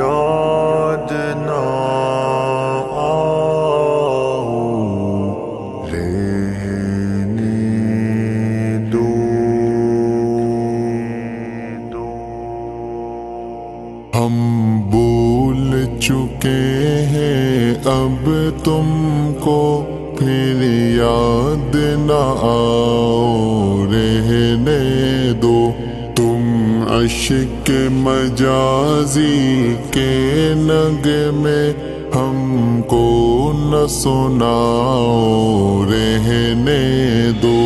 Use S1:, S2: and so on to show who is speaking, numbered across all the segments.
S1: یاد نہ آؤ رہنے دو
S2: ہم بھول چکے ہیں اب تم کو پھر یاد نہ آؤ رہنے دو تم عشق مجازی کے نغمے ہم کو نہ سناؤ رہنے دو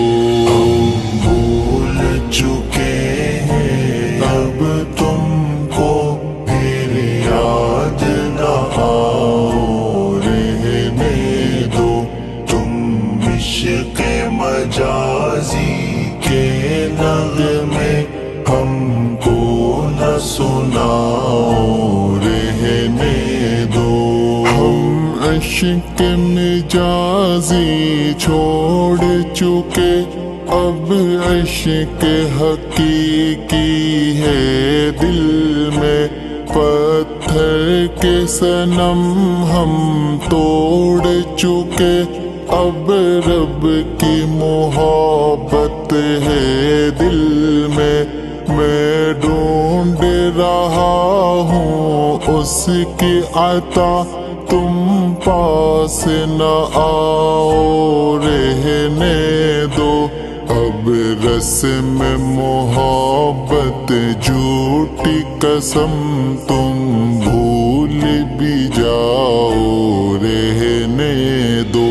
S1: بھول چکے ہیں اب تم کو پھر یاد نہ آؤ رہنے دو تم عشق مجازی کے نغمے ہم کو نہ سناؤ رہنے دو
S2: ہم عشق مجازی چھوڑ چکے اب عشق حقیقی ہے دل میں پتھر کے صنم ہم توڑ چکے اب رب کی محبت ہے دل میں ڈھونڈ رہا ہوں اس کی عطا تم پاس نہ آؤ رہنے دو اب رسم محبت جھوٹی قسم تم بھول بھی جاؤ رہنے دو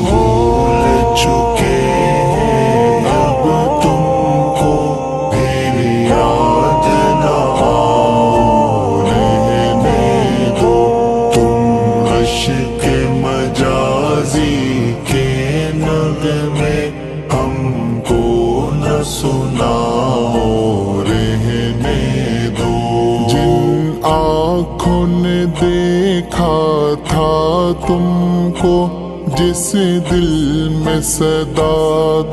S1: بھول چکے ہیں اب تم کو پھر یاد نہ آؤ رہنے دو تم عشق مجازی کے نغمے ہم کو نہ سناؤ رہنے دو
S2: جن آنکھوں نے دیکھا تھا تم کو جس دل میں صدا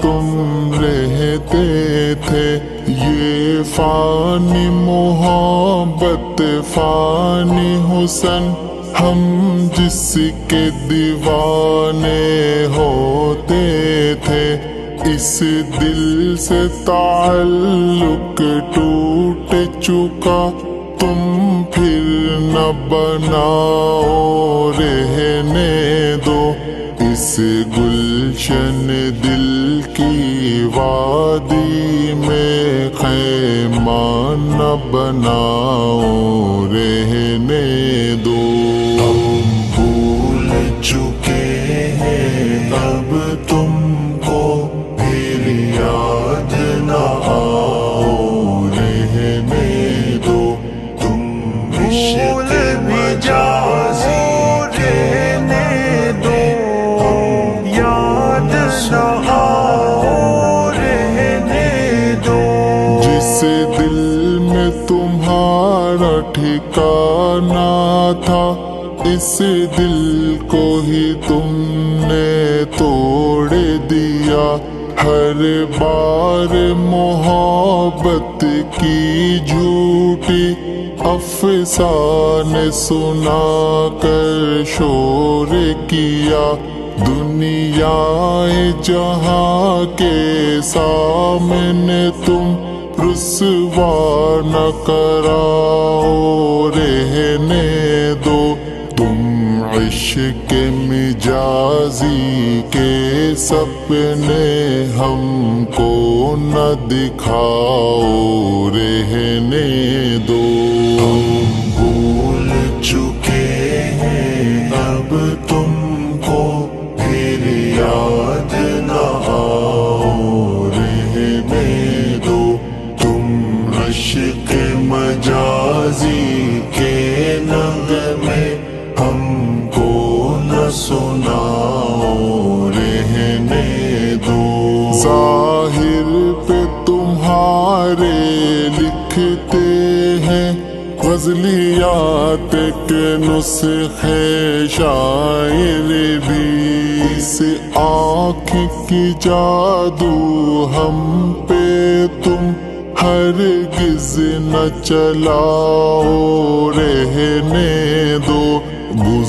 S2: تم رہتے تھے یہ فانی محبت فانی حسن ہم جس کے دیوانے ہوتے تھے اس دل سے تعلق ٹوٹ چکا تم پھر نہ بناؤ رہنے دو اس گلشن دل کی وادی میں خیمہ نہ بناؤ رہنے دو
S1: بھول چکے ہیں اب تم کو پھر یاد نہ آؤ رہنے دو تم عشق مجازی رہنے دو یاد نہ آؤ رہنے دو
S2: جس دل میں تمہارا ٹھکانہ تھا اس دل کو ہی تم نے توڑ دیا ہر بار محبت کی جھوٹی افسانے سنا کر شور کیا دنیا جہاں کے سامنے تم رسوا نہ کراؤ رہنے دو تم عشق مجازی کے سپنے ہم کو نہ دکھاؤ رہنے دو
S1: بھول چکے ہیں اب تم کو پھر یاد نہ آؤ رہنے دو تم عشق مجازی کے نغمے ہم کو نہ سناؤ رہنے دو
S2: ظاہر پہ تمہارے لکھتے ہیں غزلیات کے نسخے شاعر بھی اس آنکھ کی جادو ہم پہ تم ہرگز نہ چلاؤ